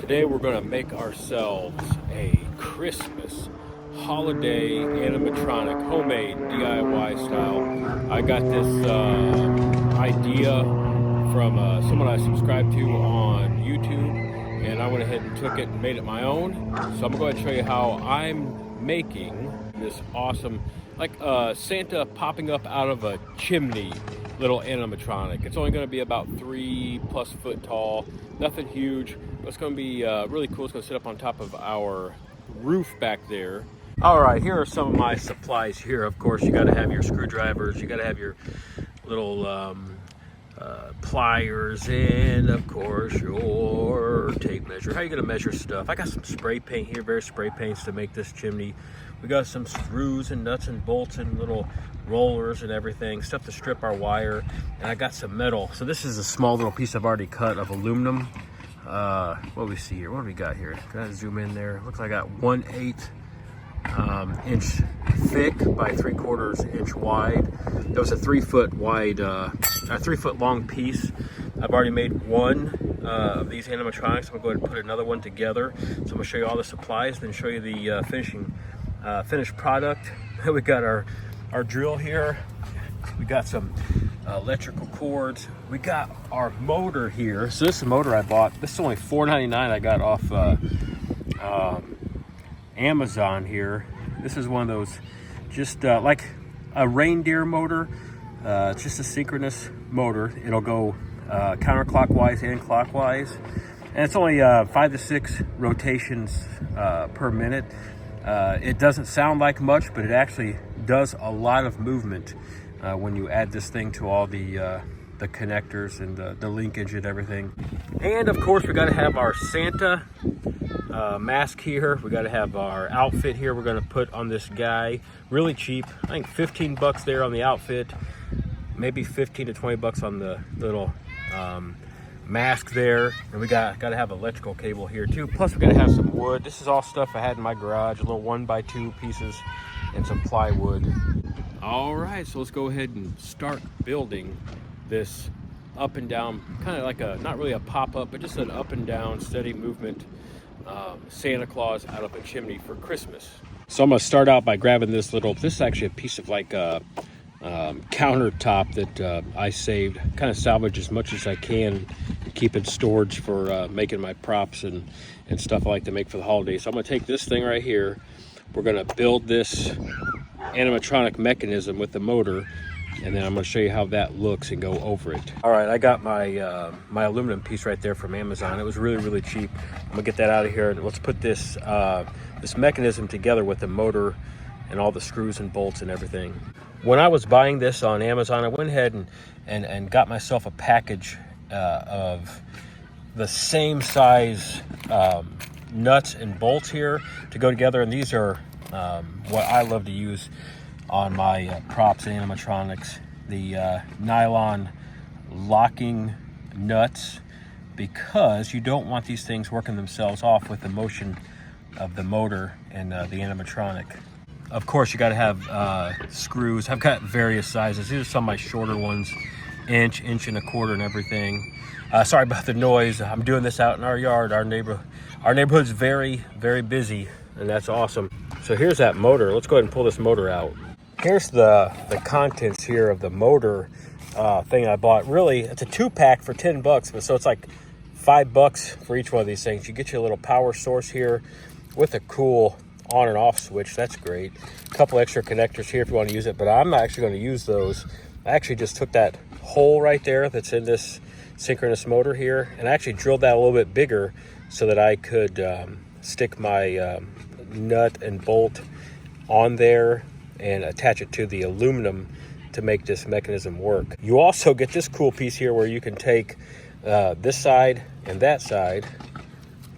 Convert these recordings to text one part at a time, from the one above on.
Today we're going to make ourselves a Christmas holiday animatronic, homemade DIY style. I got this idea from someone I subscribed to on YouTube, and I went ahead and took it and made it my own. So I'm going to go ahead and show you how I'm making this awesome, like Santa popping up out of a chimney little animatronic. It's only going to be about 3+ foot tall, nothing huge, but it's going to be really cool. It's going to sit up on top of our roof back there. All right, here are some of my supplies here. Of course, you got to have your screwdrivers, you got to have your little pliers, and of course your tape measure. How are you going to measure stuff? I got some spray paint here, various spray paints to make this chimney. We got some screws and nuts and bolts and little rollers and everything, stuff to strip our wire, and I got some metal. So this is a small little piece I've already cut of aluminum. What do we see here? What do we got here? Can I zoom in there? Looks like I got 1/8 inch thick by 3/4 inch wide. That was a 3 foot wide, a 3 foot long piece. I've already made one of these animatronics. I'm gonna go ahead and put another one together. So I'm gonna show you all the supplies, then show you the finished product. We got our drill here. We got some electrical cords. We got our motor here. So this is a motor I bought. This is only $4.99. I got off Amazon here. This is one of those, just like a reindeer motor. It's just a synchronous motor. It'll go counterclockwise and clockwise, and it's only 5 to 6 rotations per minute. It doesn't sound like much, but it actually does a lot of movement when you add this thing to all the connectors and the linkage and everything. And of course, we got to have our Santa mask here. We got to have our outfit here we're going to put on this guy. Really cheap. I think 15 bucks there on the outfit, maybe 15 to 20 bucks on the little mask there. And we got to have electrical cable here too. Plus we got to have some wood. This is all stuff I had in my garage, a little 1x2 pieces and some plywood. All right, so let's go ahead and start building this up and down, kind of like a, not really a pop-up, but just an up and down steady movement Santa Claus out of a chimney for Christmas. So I'm gonna start out by grabbing this is actually a piece of like countertop that I saved, kind of salvage as much as I can, keep in storage for making my props and stuff I like to make for the holidays. So I'm gonna take this thing right here. We're gonna build this animatronic mechanism with the motor, and then I'm gonna show you how that looks and go over it. All right, I got my my aluminum piece right there from Amazon. It was really, really cheap. I'm gonna get that out of here, and let's put this this mechanism together with the motor and all the screws and bolts and everything. When I was buying this on Amazon, I went ahead and got myself a package of the same size nuts and bolts here to go together, and these are what I love to use on my props and animatronics, the nylon locking nuts, because you don't want these things working themselves off with the motion of the motor and the animatronic. Of course, you got to have screws. I've got various sizes. These are some of my shorter ones, inch and a quarter and everything. Sorry about the noise. I'm doing this out in our yard. Our neighborhood's very, very busy, and that's awesome. So here's that motor. Let's go ahead and pull this motor out. Here's the contents here of the motor thing I bought. Really, it's a 2-pack for 10 bucks, but so it's like $5 for each one of these things. You get your little power source here with a cool on and off switch. That's great. A couple extra connectors here if you want to use it, but I'm not actually going to use those. I actually just took that hole right there that's in this synchronous motor here, and I actually drilled that a little bit bigger so that I could stick my nut and bolt on there and attach it to the aluminum to make this mechanism work. You also get this cool piece here where you can take this side and that side.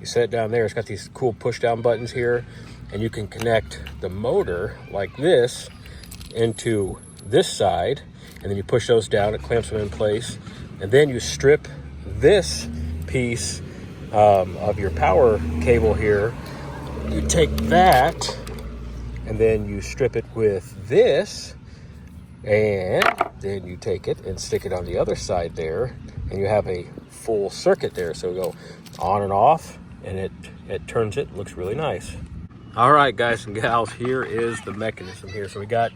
You set it down there. It's got these cool push down buttons here, and you can connect the motor like this into this side, and then you push those down. It clamps them in place, and then you strip this piece of your power cable here. You take that and then you strip it with this, and then you take it and stick it on the other side there, and you have a full circuit there. So go on and off and it turns it, looks really nice. All right, guys and gals, here is the mechanism here. So we got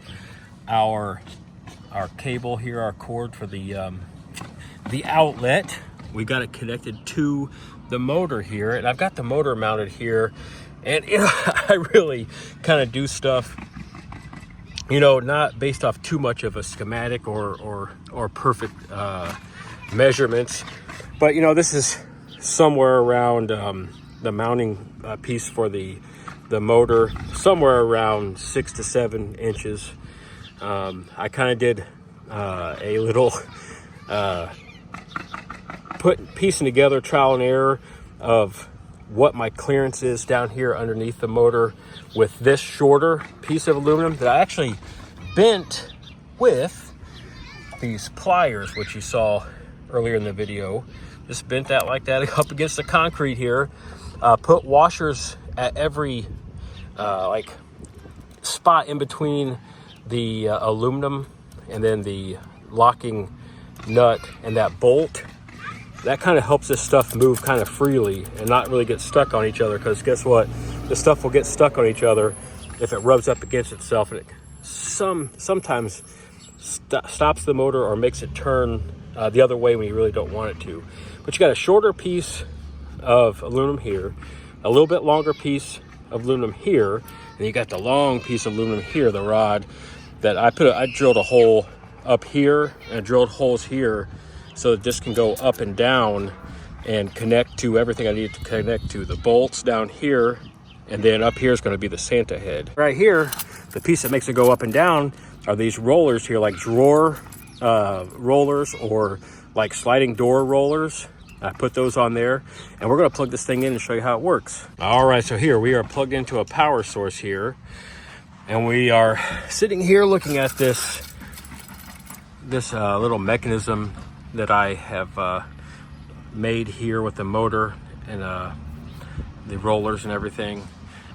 our cable here, our cord for the outlet. We got it connected to the motor here, and I've got the motor mounted here. And you know, I really kind of do stuff, you know, not based off too much of a schematic or perfect measurements, but you know, this is somewhere around the mounting piece for the motor, somewhere around 6 to 7 inches. I kind of did a little piecing together, trial and error of what my clearance is down here underneath the motor with this shorter piece of aluminum that I actually bent with these pliers, which you saw earlier in the video. Just bent that like that up against the concrete here. Put washers at every like spot in between the aluminum and then the locking nut and that bolt. That kind of helps this stuff move kind of freely and not really get stuck on each other, because guess what? This stuff will get stuck on each other if it rubs up against itself, and it sometimes stops the motor or makes it turn the other way when you really don't want it to. But you got a shorter piece of aluminum here, a little bit longer piece of aluminum here, and you got the long piece of aluminum here, the rod that I drilled a hole up here and I drilled holes here so that this can go up and down and connect to everything I need to connect to. The bolts down here, and then up here is going to be the Santa head. Right here, the piece that makes it go up and down are these rollers here, like drawer rollers or like sliding door rollers. I put those on there, and we're going to plug this thing in and show you how it works. All right, so here we are plugged into a power source here, and we are sitting here looking at this little mechanism that I have made here with the motor and the rollers and everything.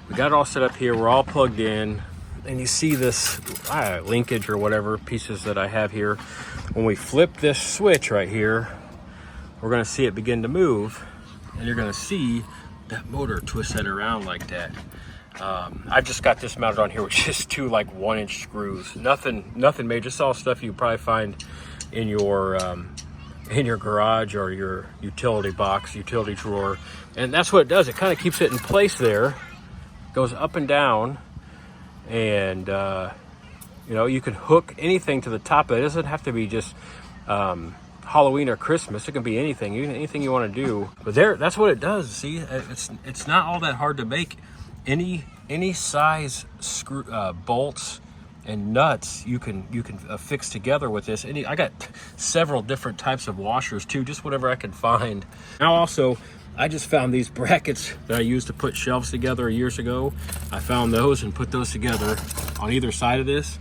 We got it all set up here. We're all plugged in, and you see this linkage or whatever pieces that I have here. When we flip this switch right here, we're going to see it begin to move, and you're going to see that motor twist that around like that. I've just got this mounted on here with just two like 1-inch screws. Nothing major. Just all stuff you probably find in your garage or your utility box, utility drawer. And that's what it does. It kind of keeps it in place there, goes up and down, and you know, you can hook anything to the top of it. It doesn't have to be just Halloween or Christmas. It can be anything you want to do. But that's what it does. See, it's not all that hard to make. Any size screw bolts and nuts you can fix together with this. I got several different types of washers too, just whatever I can find. Now also, I just found these brackets that I used to put shelves together years ago. I found those and put those together on either side of this,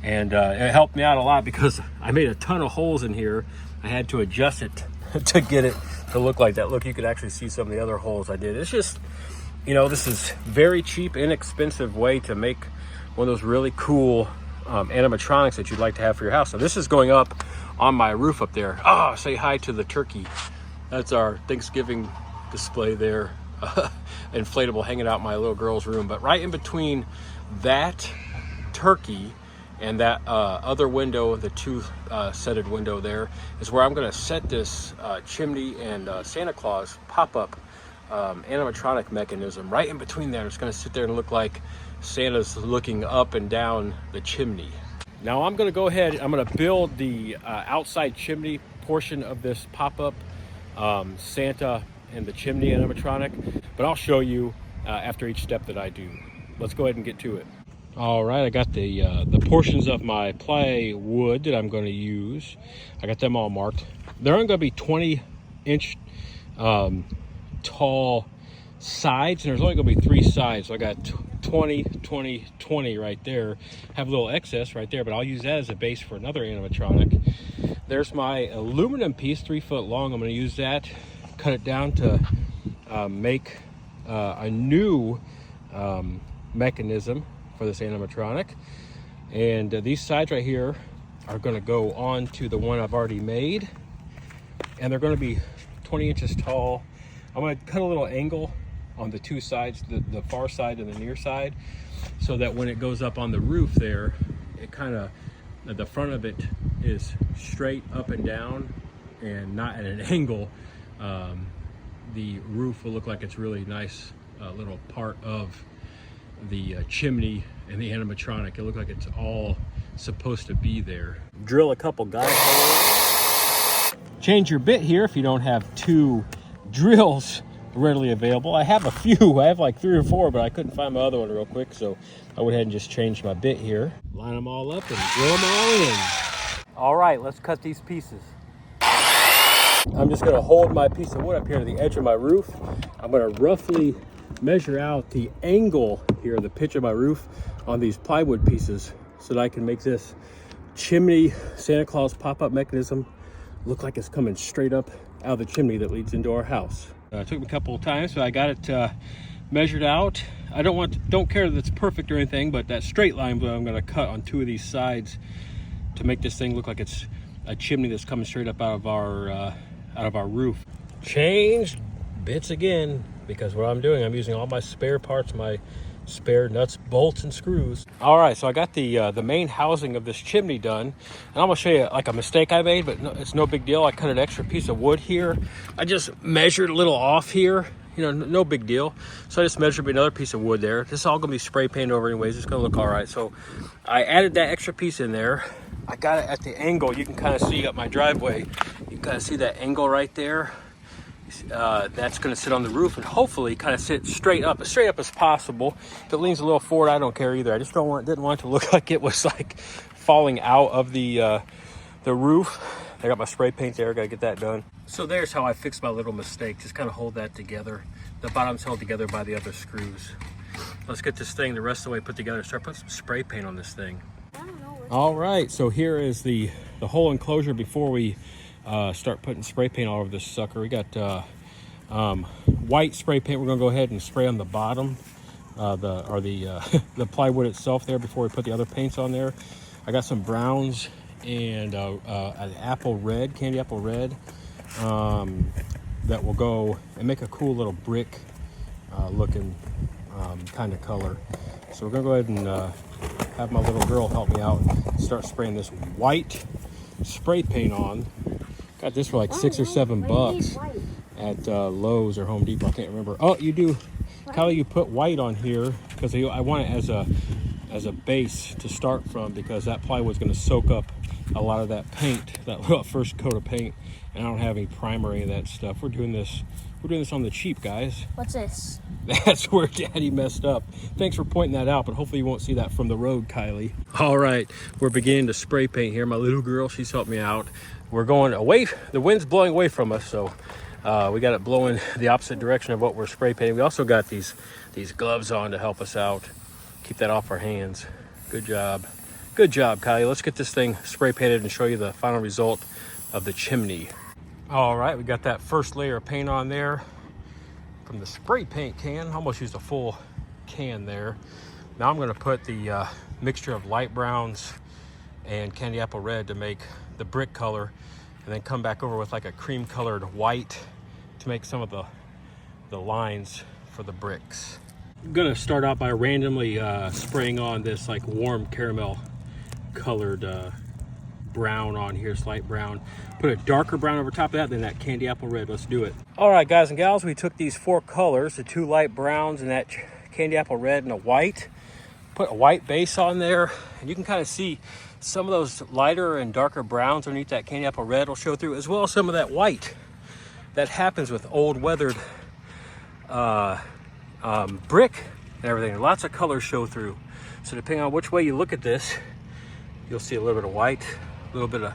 and it helped me out a lot because I made a ton of holes in here. I had to adjust it to get it to look like that. Look, you could actually see some of the other holes I did. It's just, you know, this is very cheap, inexpensive way to make one of those really cool animatronics that you'd like to have for your house. So this is going up on my roof up there. Oh, say hi to the turkey. That's our Thanksgiving display there. Inflatable hanging out in my little girl's room. But right in between that turkey and that other window, the two-setted window there, is where I'm going to set this chimney and Santa Claus pop-up animatronic mechanism. Right in between there, it's going to sit there and look like Santa's looking up and down the chimney. Now I'm going to go ahead, I'm going to build the outside chimney portion of this pop-up Santa and the chimney animatronic, but I'll show you after each step that I do. Let's go ahead and get to it. All right, I got the portions of my plywood that I'm going to use. I got them all marked. They're only going to be 20-inch tall sides, and there's only going to be 3 sides. So I got 20, 20, 20 right there. Have a little excess right there, but I'll use that as a base for another animatronic. There's my aluminum piece, 3 foot long. I'm going to use that, cut it down to make a new mechanism for this animatronic. And these sides right here are going to go on to the one I've already made, and they're going to be 20 inches tall. I'm going to cut a little angle on the two sides, the far side and the near side, so that when it goes up on the roof there, it kind of, the front of it is straight up and down and not at an angle. The roof will look like it's really nice little part of the chimney and the animatronic. It looks like it's all supposed to be there. Drill a couple guide holes. Change your bit here if you don't have two drills readily available. I have a few. I have like 3 or 4, but I couldn't find my other one real quick, so I went ahead and just changed my bit here. Line them all up and drill them all in. All right, let's cut these pieces. I'm just gonna hold my piece of wood up here to the edge of my roof. I'm gonna roughly measure out the angle here, the pitch of my roof on these plywood pieces, so that I can make this chimney Santa Claus pop-up mechanism look like it's coming straight up out of the chimney that leads into our house. It took me a couple of times, so I got it measured out. I don't care that it's perfect or anything, but that straight line I'm gonna cut on 2 of these sides to make this thing look like it's a chimney that's coming straight up out of our roof. Changed bits again, because what I'm doing, I'm using all my spare parts, my spare nuts, bolts, and screws. All right, so I got the main housing of this chimney done, and I'm gonna show you like a mistake I made, but no, it's no big deal. I cut an extra piece of wood here. I just measured a little off here, you know, no big deal. So I just measured another piece of wood there. This is all gonna be spray painted over anyways. It's gonna look all right. So I added that extra piece in there. I got it at the angle. You can kind of see up my driveway. You kind of see that angle right there. That's going to sit on the roof and hopefully kind of sit straight up as possible. If it leans a little forward, I don't care either. I just didn't want it to look like it was like falling out of the roof. I got my spray paint there. Got to get that done. So there's how I fixed my little mistake. Just kind of hold that together. The bottom's held together by the other screws. Let's get this thing the rest of the way put together. Start putting some spray paint on this thing. All right, so here is the whole enclosure before we start putting spray paint all over this sucker. We got white spray paint. We're gonna go ahead and spray on the bottom, the plywood itself there before we put the other paints on there. I got some browns and an apple red, candy apple red, that will go and make a cool little brick looking kind of color. So we're gonna go ahead and have my little girl help me out and start spraying this white spray paint on. Got this for like $6 or $7 at Lowe's or Home Depot. I can't remember. Oh, you do, Kylie. You put white on here because I want it as a base to start from, because that plywood's going to soak up a lot of that paint, that little first coat of paint, and I don't have any primer or any of that stuff. We're doing this on the cheap, guys. What's this? That's where Daddy messed up. Thanks for pointing that out, but hopefully you won't see that from the road, Kylie. All right, we're beginning to spray paint here. My little girl, she's helped me out. We're going away. The wind's blowing away from us, so we got it blowing the opposite direction of what we're spray painting. We also got these gloves on to help us out. Keep that off our hands. Good job. Good job, Kylie. Let's get this thing spray painted and show you the final result of the chimney. All right, we got that first layer of paint on there from the spray paint can. Almost used a full can there. Now I'm going to put the mixture of light browns and candy apple red to make the brick color, and then come back over with like a cream colored white to make some of the lines for the bricks. I'm going to start out by randomly spraying on this like warm caramel colored brown on here, slight brown. Put a darker brown over top of that, then that candy apple red. Let's do it. All right, guys and gals, we took these 4 colors, the 2 light browns and that candy apple red and a white. Put a white base on there, and you can kind of see some of those lighter and darker browns underneath that candy apple red will show through, as well as some of that white that happens with old weathered brick and everything. Lots of colors show through. So depending on which way you look at this, you'll see a little bit of white, a little bit of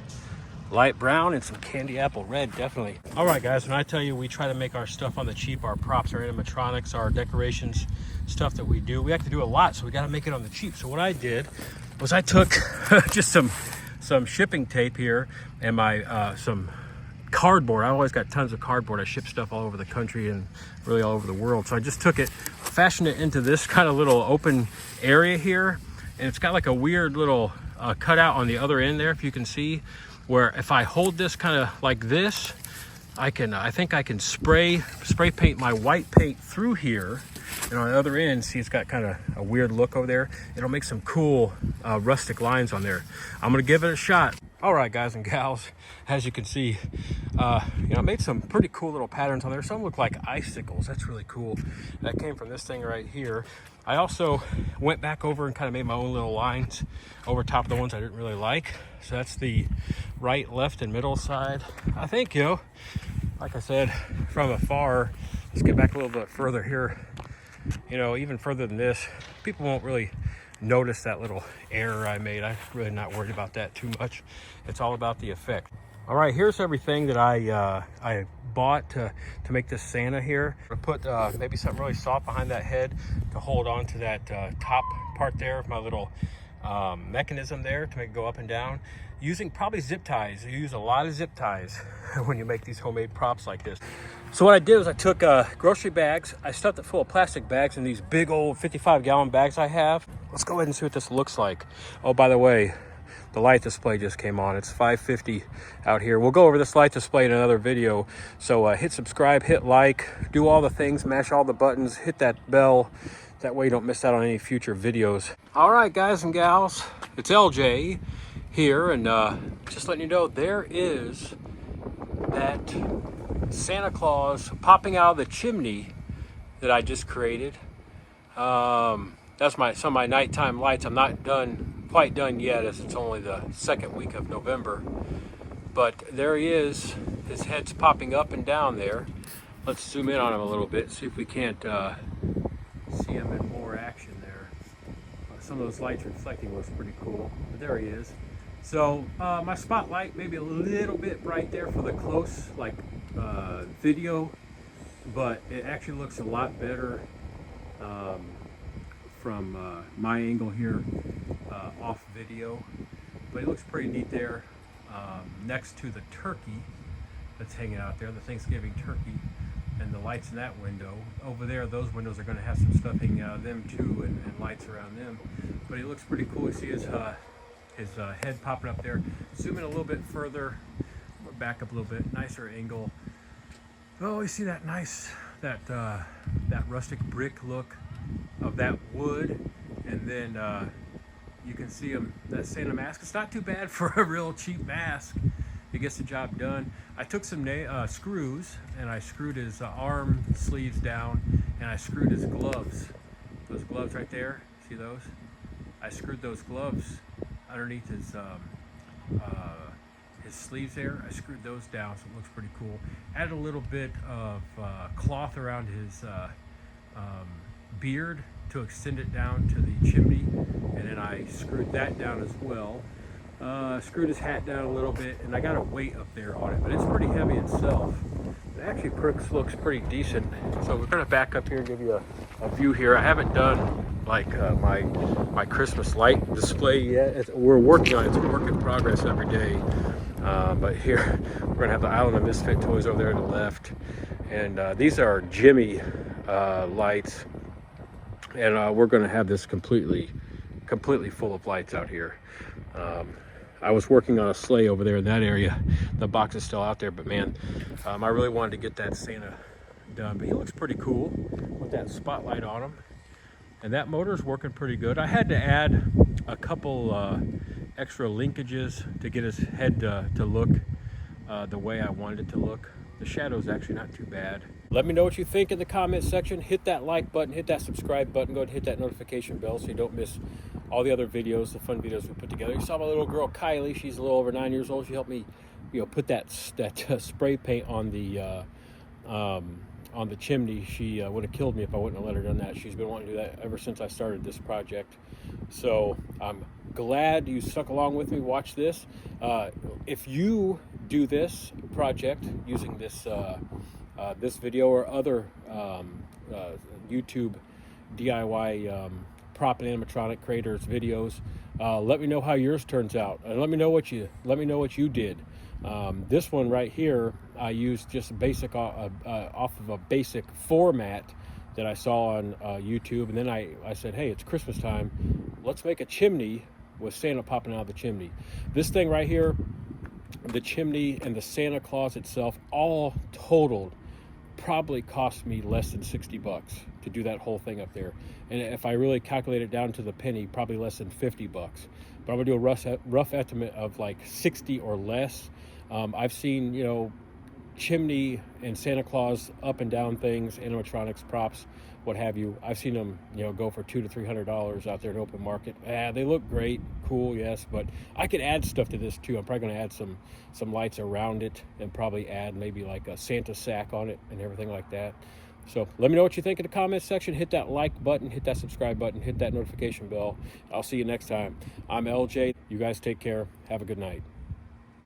light brown, and some candy apple red, definitely. All right, guys, when I tell you we try to make our stuff on the cheap, our props, our animatronics, our decorations, stuff that we do, we have to do a lot, so we got to make it on the cheap. So what I did was I took just some shipping tape here and my some cardboard. I always got tons of cardboard. I ship stuff all over the country and really all over the world. So I just took it, fashioned it into this kind of little open area here, and it's got like a weird little cutout on the other end there, if you can see, where if I hold this kind of like this, I think I can spray paint my white paint through here, and on the other end, see, it's got kind of a weird look over there. It'll make some cool rustic lines on there. I'm gonna give it a shot. All right, guys and gals, as you can see, I made some pretty cool little patterns on there. Some look like icicles. That's really cool. That came from this thing right here. I also went back over and kind of made my own little lines over top of the ones I didn't really like. So that's the right, left, and middle side. I think, like I said, from afar, let's get back a little bit further here. Even further than this, people won't really notice that little error I made. I'm really not worried about that too much. It's all about the effect. All right, here's everything that I bought to make this Santa here. I put maybe something really soft behind that head to hold on to that top part there of my little mechanism there to make it go up and down. Using probably zip ties. You use a lot of zip ties when you make these homemade props like this. So what I did was I took grocery bags. I stuffed it full of plastic bags in these big old 55-gallon bags I have. Let's go ahead and see what this looks like. Oh, by the way, the light display just came on. It's 5:50 out here. We'll go over this light display in another video. So hit subscribe, hit like, do all the things, mash all the buttons, hit that bell. That way you don't miss out on any future videos. All right, guys and gals, it's LJ here, and just letting you know, there is that Santa Claus popping out of the chimney that I just created. That's some of my nighttime lights. I'm not quite done yet, as it's only the second week of November. But there he is. His head's popping up and down there. Let's zoom in on him a little bit, see if we can't see him in more action there. Some of those lights reflecting looks pretty cool. But there he is. So my spotlight maybe a little bit bright there for the close video, but it actually looks a lot better from my angle here off video. But it looks pretty neat there next to the turkey that's hanging out there, the Thanksgiving turkey, and the lights in that window. Over there, those windows are going to have some stuff hanging out of them too, and lights around them. But he looks pretty cool. You see his head popping up there. Zoom in a little bit further, back up a little bit, nicer angle. Oh, you see that nice, that rustic brick look of that wood, and then you can see that Santa mask. It's not too bad for a real cheap mask. It gets the job done. I took some screws, and I screwed his arm sleeves down, and I screwed his gloves. Those gloves right there, see those? I screwed those gloves underneath his sleeves there. I screwed those down, so it looks pretty cool. Added a little bit of cloth around his beard to extend it down to the chimney, and then I screwed that down as well. Screwed his hat down a little bit, and I got a weight up there on it, but it's pretty heavy itself. It actually looks pretty decent. So we're going to back up here and give you a view here. I haven't done like my Christmas light display yet. We're working on it. It's a work in progress every day. But here we're going to have the Island of Misfit Toys over there to the left, and these are Jimmy lights, and we're going to have this completely full of lights out here. I was working on a sleigh over there in that area. The box is still out there, but man, I really wanted to get that Santa done. But he looks pretty cool with that spotlight on him, and that motor's working pretty good. I had to add a couple extra linkages to get his head to look the way I wanted it to look. The shadow's actually not too bad. Let me know what you think in the comment section. Hit that like button, hit that subscribe button, go ahead and hit that notification bell so you don't miss all the other videos, the fun videos we put together. You saw my little girl Kylie. She's a little over 9 years old. She helped me, put that spray paint on the chimney. She would have killed me if I wouldn't have let her done that. She's been wanting to do that ever since I started this project. So I'm glad you stuck along with me. Watch this. If you do this project using this this video or other YouTube DIY prop and animatronic creators videos, let me know how yours turns out, and let me know what you did. This one right here, I used just basic off of a basic format that I saw on YouTube, and then I said, hey, it's Christmas time, let's make a chimney with Santa popping out of the chimney. This thing right here, the chimney and the Santa Claus itself, all totaled, probably cost me less than 60 bucks to do that whole thing up there. And if I really calculate it down to the penny, probably less than 50 bucks. But I'm gonna do a rough estimate of like 60 or less. I've seen, you know, chimney and Santa Claus up and down things, animatronics, props, what have you. I've seen them, you know, go for $200 to $300 out there in open market. They look great, cool, yes, but I could add stuff to this too. I'm probably going to add some lights around it, and probably add maybe like a Santa sack on it and everything like that. So let me know what you think in the comments section. Hit that like button, hit that subscribe button, hit that notification bell. I'll see you next time. I'm LJ. You guys take care. Have a good night.